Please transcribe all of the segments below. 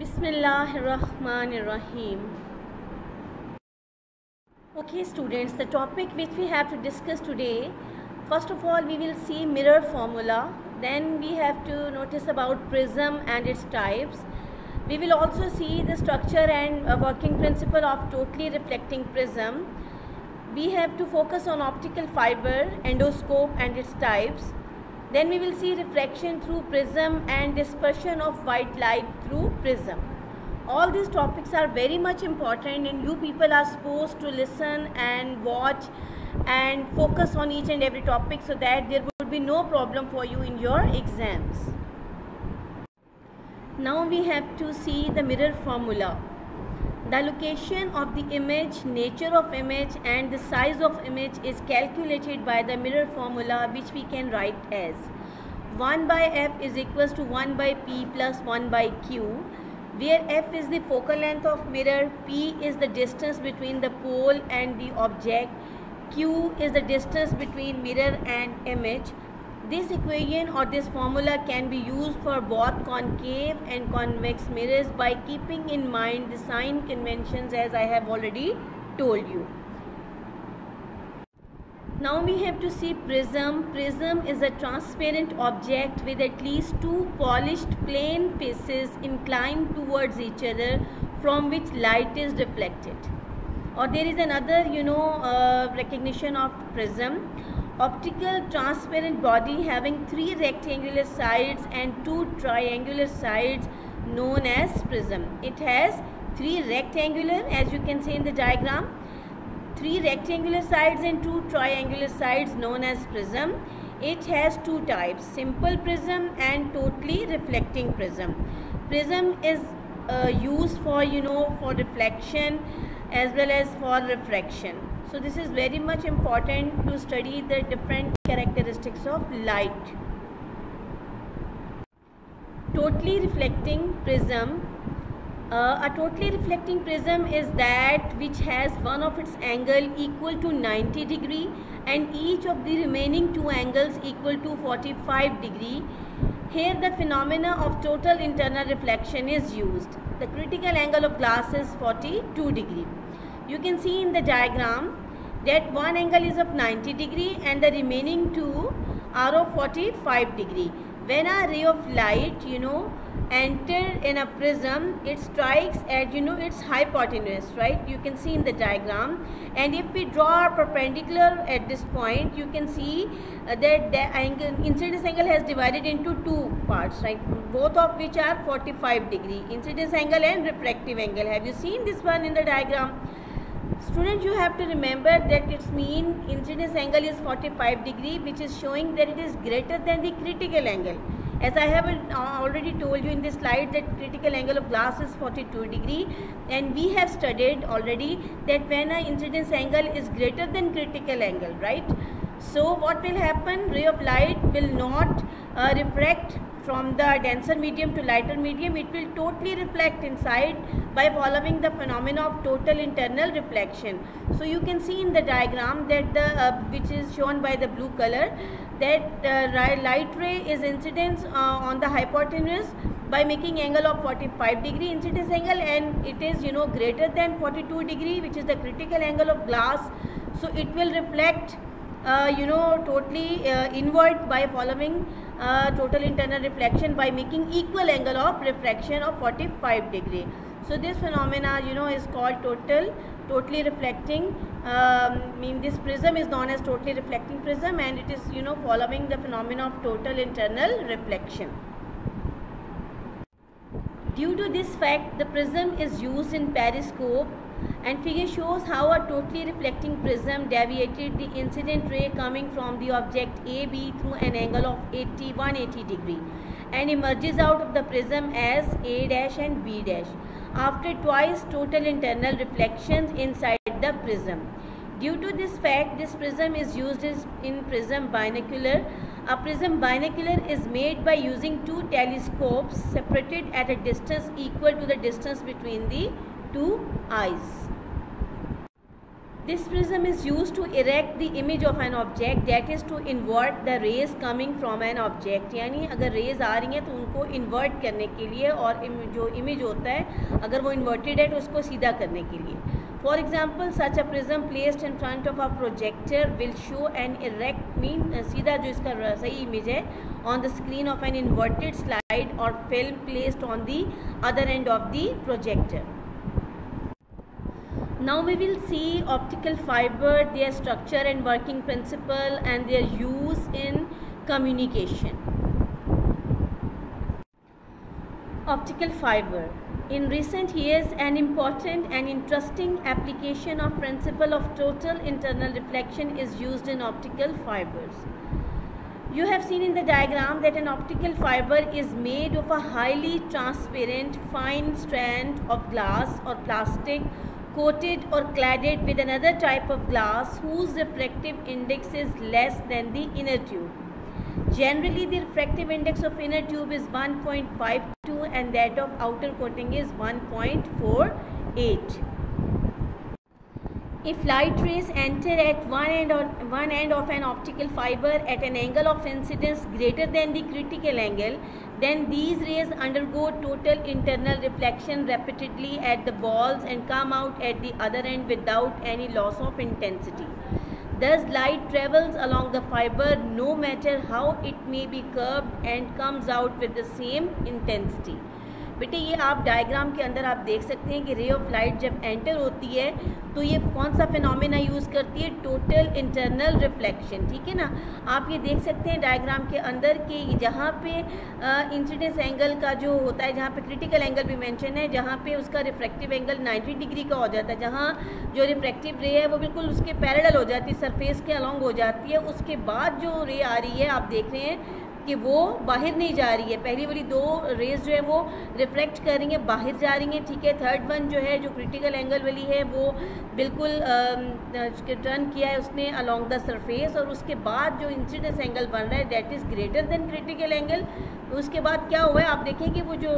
Bismillahirrahmanirrahim. Okay students, the topic which we have to discuss today, first of all we will see mirror formula, then we have to notice about prism and its types. We will also see the structure and working principle of totally reflecting prism. We have to focus on optical fiber, endoscope and its types. Then we will see refraction through prism and dispersion of white light through prism. All these topics are very much important and you people are supposed to listen and watch and focus on each and every topic so that there would be no problem for you in your exams. Now we have to see the mirror formula. The location of the image, nature of image and the size of image is calculated by the mirror formula, which we can write as 1 by f is equals to 1 by p plus 1 by q, where f is the focal length of mirror, p is the distance between the pole and the object, q is the distance between mirror and image. This equation or this formula can be used for both concave and convex mirrors by keeping in mind the sign conventions as I have already told you. Now we have to see prism. Prism is a transparent object with at least two polished plane faces inclined towards each other from which light is reflected. Or there is another recognition of prism. Optical transparent body having three rectangular sides and two triangular sides known as prism. It has three rectangular, as you can see in the diagram, three rectangular sides and two triangular sides known as prism. It has two types, simple prism and totally reflecting prism. Prism is used for for reflection as well as for refraction. So this is very much important to study the different characteristics of light. Totally reflecting prism. A totally reflecting prism is that which has one of its angle equal to 90 degree and each of the remaining two angles equal to 45 degree. Here the phenomena of total internal reflection is used. The critical angle of glass is 42 degree. You can see in the diagram that one angle is of 90 degree and the remaining two are of 45 degree. When a ray of light enter in a prism, it strikes at its hypotenuse, right? You can see in the diagram, and if we draw a perpendicular at this point, you can see that the angle, incidence angle has divided into two parts, right? Both of which are 45 degree, incidence angle and refractive angle. Have you seen this one in the diagram? Students, you have to remember that its mean incidence angle is 45 degree, which is showing that it is greater than the critical angle. As I have already told you in this slide that critical angle of glass is 42 degree, and we have studied already that when an incidence angle is greater than critical angle, right? So what will happen? Ray of light will not refract from the denser medium to lighter medium. It will totally reflect inside by following the phenomena of total internal reflection. So you can see in the diagram that which is shown by the blue color, that light ray is incidence on the hypotenuse by making angle of 45 degree incidence angle, and it is greater than 42 degree, which is the critical angle of glass. So it will reflect totally inward by following total internal reflection by making equal angle of refraction of 45 degree. So this phenomena is called totally reflecting. This prism is known as totally reflecting prism, and it is following the phenomena of total internal reflection. Due to this fact, the prism is used in periscope, and figure shows how a totally reflecting prism deviated the incident ray coming from the object AB through an angle of 180 degree and emerges out of the prism as A dash and B dash after twice total internal reflections inside the prism. Due to this fact, this prism is used in prism binocular. A prism binocular is made by using two telescopes separated at a distance equal to the distance between the two eyes. This prism is used to erect the image of an object, that is to invert the rays coming from an object. यानी अगर raise आ रही हैं तो उनको invert करने के लिए, और जो इमेज होता है अगर वो इन्वर्टेड है तो उसको सीधा करने के लिए. For example, such a prism placed in front of a projector will show an erect सीधा जो इसका सही इमेज है on the screen of an inverted slide or film placed on the other end of the projector. Now we will see optical fiber, their structure and working principle, and their use in communication. Optical fiber. In recent years, an important and interesting application of principle of total internal reflection is used in optical fibers. You have seen in the diagram that an optical fiber is made of a highly transparent fine strand of glass or plastic coated or cladded with another type of glass whose refractive index is less than the inner tube. Generally, the refractive index of inner tube is 1.52 and that of outer coating is 1.48. If light rays enter at one end of an optical fiber at an angle of incidence greater than the critical angle, then these rays undergo total internal reflection repeatedly at the balls and come out at the other end without any loss of intensity. Thus, light travels along the fiber no matter how it may be curved and comes out with the same intensity. बेटे ये आप diagram के अंदर आप देख सकते हैं कि रे ऑफ लाइट जब एंटर होती है तो ये कौन सा फिनोमेना यूज़ करती है, टोटल इंटरनल रिफ्लेक्शन. ठीक है ना, आप ये देख सकते हैं डायग्राम के अंदर कि जहाँ पे इंसिडेंस एंगल का जो होता है, जहाँ पे क्रिटिकल एंगल भी मेंशन है, जहाँ पे उसका रिफ्रैक्टिव एंगल 90 डिग्री का हो जाता है, जहाँ जो रिफ्रैक्टिव रे है वो बिल्कुल उसके पैरेलल हो जाती है, सरफेस के अलॉन्ग हो जाती है. उसके बाद जो रे आ रही है आप देख रहे हैं कि वो बाहर नहीं जा रही है. पहली वाली दो रेज जो है वो रिफ्लेक्ट कर रही हैं, बाहर जा रही हैं. ठीक है, थर्ड वन जो है जो क्रिटिकल एंगल वाली है वो बिल्कुल टर्न किया है उसने अलोंग द सरफेस, और उसके बाद जो इंसिडेंस एंगल बन रहा है that is greater than critical angle. उसके बाद क्या हुआ है आप देखें कि वो जो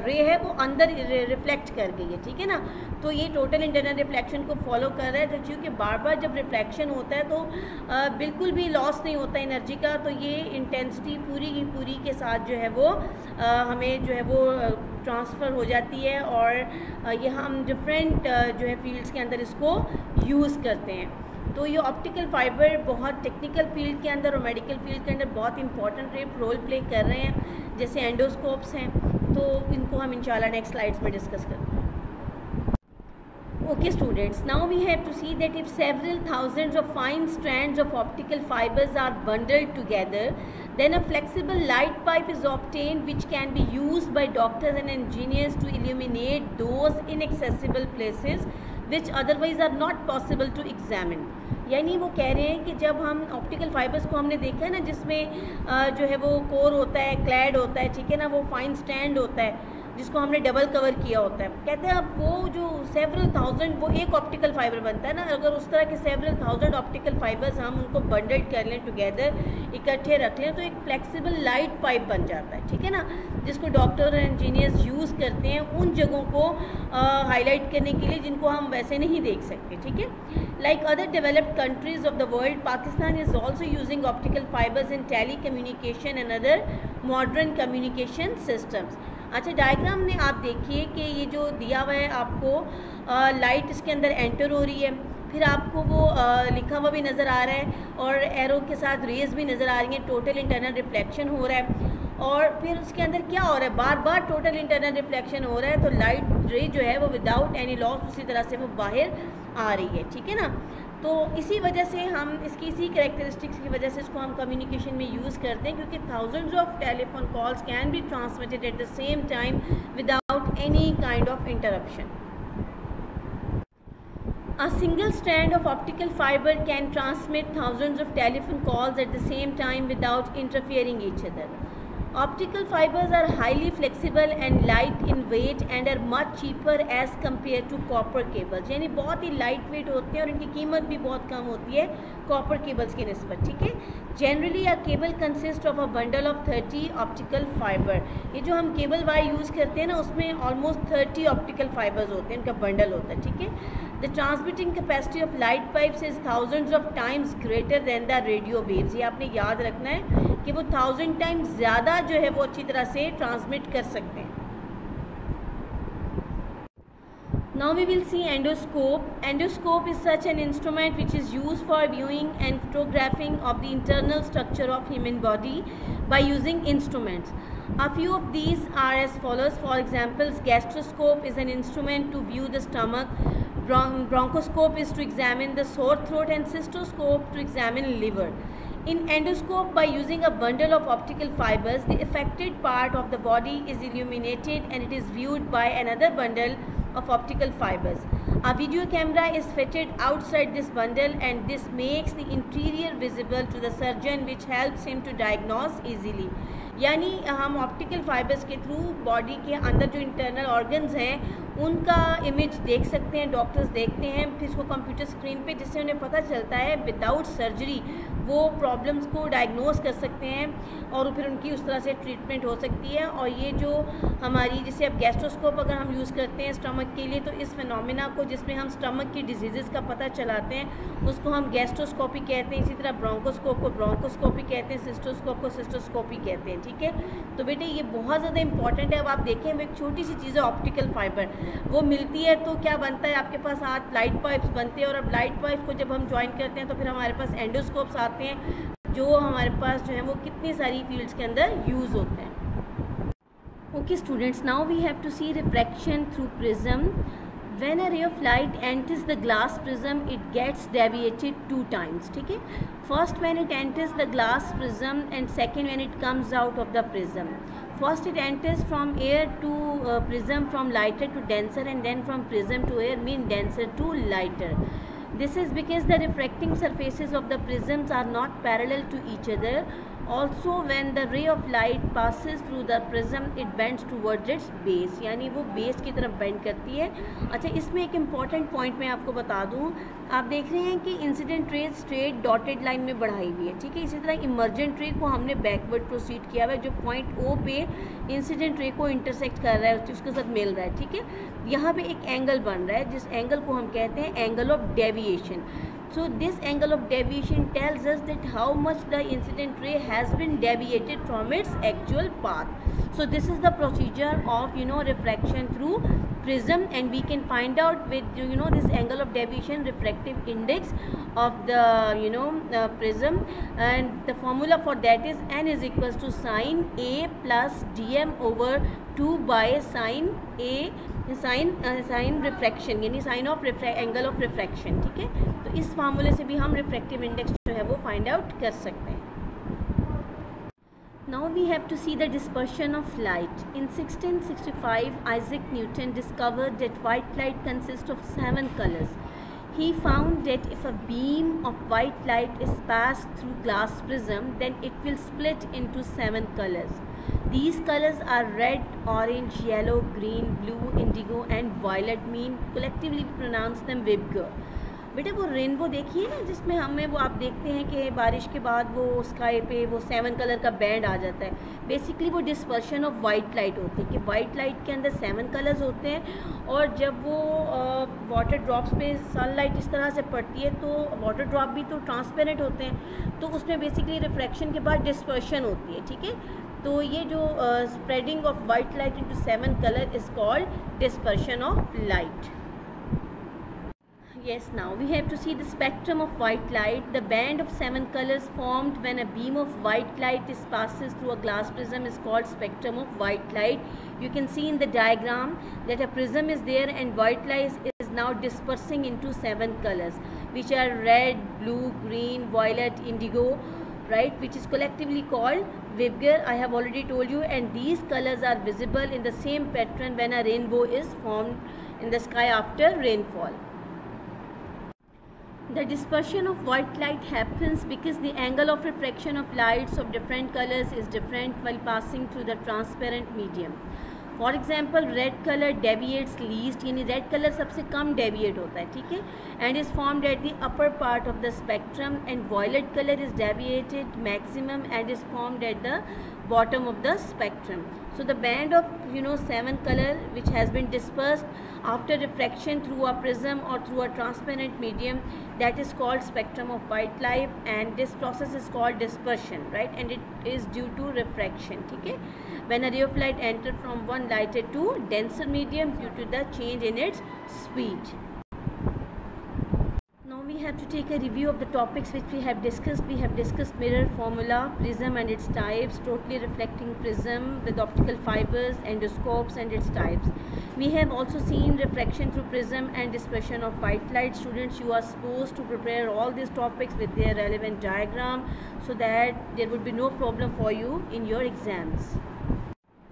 रे है वो अंदर रिफ्लेक्ट कर गई है. ठीक है ना, तो ये टोटल इंटरनल रिफ्लेक्शन को फॉलो कर रहा है. तो क्योंकि बार बार जब रिफ्लेक्शन होता है तो बिल्कुल भी लॉस नहीं होता एनर्जी का, तो ये इंटेंसिटी पूरी की पूरी के साथ जो है वो हमें जो है वो ट्रांसफ़र हो जाती है, और ये हम डिफरेंट जो है फील्ड्स के अंदर इसको यूज़ करते हैं. तो ये ऑप्टिकल फाइबर बहुत टेक्निकल फील्ड के अंदर और मेडिकल फील्ड के अंदर बहुत इंपॉर्टेंट रोल प्ले कर रहे हैं, जैसे एंडोस्कोप्स हैं. तो इनको हम इंशाल्लाह नेक्स्ट स्लाइड्स में डिस्कस करते हैं. Okay students, now we have to see that if several thousands of fine strands of optical fibers are bundled together, then a flexible light pipe is obtained which can be used by doctors and engineers to illuminate those inaccessible places which otherwise are not possible to examine. यानी वो कह रहे हैं कि जब हम optical fibres को हमने देखा है ना, जिसमें जो है वो कोर होता है, क्लैड होता है, ठीक है ना, वो फाइन स्ट्रैंड होता है जिसको हमने डबल कवर किया होता है. कहते हैं अब वो जो सेवरल थाउजेंड वो एक ऑप्टिकल फाइबर बनता है ना, अगर उस तरह के सेवरल थाउजेंड ऑप्टिकल फाइबर्स हम उनको बंडल्ड कर लें, टुगेदर इकट्ठे रख लें, तो एक फ्लेक्सिबल लाइट पाइप बन जाता है. ठीक है ना, जिसको डॉक्टर और इंजीनियर्स यूज़ करते हैं उन जगहों को हाईलाइट करने के लिए जिनको हम वैसे नहीं देख सकते. ठीक है, like other developed countries of the world, Pakistan is also using optical fibres in telecommunication and other modern communication systems. अच्छा, डायग्राम में आप देखिए कि ये जो दिया हुआ है आपको लाइट इसके अंदर एंटर हो रही है, फिर आपको वो लिखा हुआ भी नज़र आ रहा है और एरो के साथ रेज भी नज़र आ रही हैं, टोटल इंटरनल रिफ्लेक्शन हो रहा है. और फिर उसके अंदर क्या हो रहा है, बार बार टोटल इंटरनल रिफ्लेक्शन हो रहा है, तो लाइट रे जो है वो विदाउट एनी लॉस उसी तरह से वो बाहर आ रही है. ठीक है ना, तो इसी वजह से हम इसकी इसी कैरेक्टरिस्टिक्स की वजह से इसको हम कम्युनिकेशन में यूज़ करते हैं, क्योंकि thousands of telephone calls can be transmitted at the same time without any kind of interruption. A single strand of optical fiber can transmit thousands of telephone calls at the same time without interfering each other. Optical fibers are highly flexible and light in weight and are much cheaper as compared to copper cables. यानी बहुत ही light weight होते हैं और इनकी कीमत भी बहुत कम होती है कॉपर केबल्स की निस्बत, ठीक है. Generally a cable consist of a bundle of 30 optical fibre. ये जो हम केबल वायर यूज़ करते हैं ना, उसमें ऑलमोस्ट 30 ऑप्टिकल फाइबर्स होते हैं, इनका बंडल होता है, ठीक है. The transmitting capacity of light pipes is thousands of times greater than the radio waves. ये आपने याद रखना है कि वो 1000 टाइम्स ज़्यादा जो है वो अच्छी तरह से ट्रांसमिट कर सकते हैं. Now we will see endoscope. Endoscope is such an instrument which is used for viewing and photographing of the internal structure of human body by using instruments. A few of these are as follows. For example, gastroscope is an instrument to view the stomach. Bronchoscope is to examine the sore throat, and cystoscope to examine liver. In endoscope, by using a bundle of optical fibers, the affected part of the body is illuminated and it is viewed by another bundle of optical fibers. A video camera is fitted outside this bundle and this makes the interior visible to the surgeon, which helps him to diagnose easily. यानी हम optical fibres के through body के अंदर जो internal organs हैं उनका image देख सकते हैं, डॉक्टर्स देखते हैं, फिर इसको कंप्यूटर स्क्रीन पे, जिससे उन्हें पता चलता है विदाउट सर्जरी वो प्रॉब्लम्स को डायग्नोस कर सकते हैं और फिर उनकी उस तरह से ट्रीटमेंट हो सकती है. और ये जो हमारी जैसे अब गैस्ट्रोस्कोप अगर हम यूज़ करते हैं स्टमक के लिए, तो इस फिनोमिना को जिसमें हम स्टमक की डिजीज़ का पता चलाते हैं उसको हम गैस्ट्रोस्कोपी कहते हैं. इसी तरह ब्रोंकोस्कोप को ब्रोंकोस्कोपी कहते हैं, सिस्टोस्कोप को सिस्टोस्कोपी कहते हैं, ठीक है. तो बेटे ये बहुत ज़्यादा इंपॉर्टेंट है. अब आप देखें, वो एक छोटी सी चीज़ है ऑप्टिकल फाइबर, वो मिलती है तो क्या बनता है आपके पास 8 लाइट पाइप्स बनते हैं. और अब लाइट पाइप को जब हम ज्वाइन करते हैं तो फिर हमारे पास एंडोस्कोप्स आते हैं जो हमारे पास जो है वो कितनी सारी फील्ड्स के अंदर यूज़ होते हैं. Okay students, now we have to see refraction through prism. When a ray of light enters the glass prism, it gets deviated 2 times. ठीक है. First when it enters the glass prism and second when it comes out of the prism. First it enters from air to prism, from lighter to denser, and then from prism to air mean denser to lighter. This is because the refracting surfaces of the prisms are not parallel to each other. Also when the ray of light passes through the prism, it bends towards its base. यानी वो base की तरफ bend करती है. अच्छा, इसमें एक important point मैं आपको बता दूँ. आप देख रहे हैं कि incident ray straight dotted line में बढ़ाई हुई है, ठीक है. इसी तरह इमर्जेंट रे को हमने बैकवर्ड प्रोसीड किया हुआ है, जो पॉइंट ओ पे इंसिडेंट रे को इंटरसेक्ट कर रहा है, उसके साथ मिल रहा है, ठीक है. यहाँ पे एक एंगल बन रहा है जिस एंगल को हम कहते हैं angle of deviation. So this angle of deviation tells us that how much the incident ray has been deviated from its actual path. So this is the procedure of refraction through prism, and we can find out with this angle of deviation, refractive index of the prism, and the formula for that is n is equals to sin A plus dm over 2 by sin A sine refraction यानी sine of angle of refraction, ठीक है. तो इस फार्मूले से भी हम refractive index जो है वो फाइंड आउट कर सकते हैं. Now we have to see the dispersion of light. In 1665, Isaac Newton discovered that white light consists of 7 colors. He found that if a beam of white light is passed through glass prism, then it will split into 7 colors. These colors are red, orange, yellow, green, blue, indigo and violet. Mean collectively we pronounce them Vibgyor. बेटा वो rainbow देखिए ना, जिसमें हमें वो आप देखते हैं कि बारिश के बाद वो स्काई पे वो 7 कलर का बैंड आ जाता है. बेसिकली वो डिस्पर्शन ऑफ वाइट लाइट होती है कि वाइट लाइट के अंदर 7 कलर्स होते हैं, और जब वो वाटर ड्रॉप्स पे सनलाइट इस तरह से पड़ती है तो वाटर ड्रॉप भी तो ट्रांसपेरेंट होते हैं, तो उसमें बेसिकली रिफ्रैक्शन के बाद डिस्पर्शन होती है, ठीक है. तो ये जो spreading of white light into 7 colour is called dispersion of light. Yes, now we have to see the spectrum of white light. The band of 7 colors formed when a beam of white light passes through a glass prism is called spectrum of white light. You can see in the diagram that a prism is there and white light is now dispersing into 7 colors, which are red, blue, green, violet, indigo, right, which is collectively called Vibgyor. I have already told you, and these colors are visible in the same pattern when a rainbow is formed in the sky after rainfall. The dispersion of white light happens because the angle of refraction of lights of different colors is different while passing through the transparent medium. For example, red color deviates least, यानी red color सबसे कम deviate होता है, ठीक है, and is formed at the upper part of the spectrum, and violet color is deviated maximum and is formed at the bottom of the spectrum. So the band of 7 color which has been dispersed after refraction through a prism or through a transparent medium, that is called spectrum of white light, and this process is called dispersion, right, and it is due to refraction, ठीक है, when a ray of light enters from one lighter to denser medium due to the change in its speed. We have to take a review of the topics which we have discussed. We have discussed mirror formula, prism and its types, totally reflecting prism with optical fibers, endoscopes and its types. We have also seen refraction through prism and dispersion of white light. Students, you are supposed to prepare all these topics with their relevant diagram so that there would be no problem for you in your exams.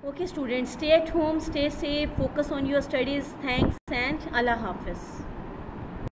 Okay students, stay at home, stay safe, focus on your studies. Thanks and Allah Hafiz.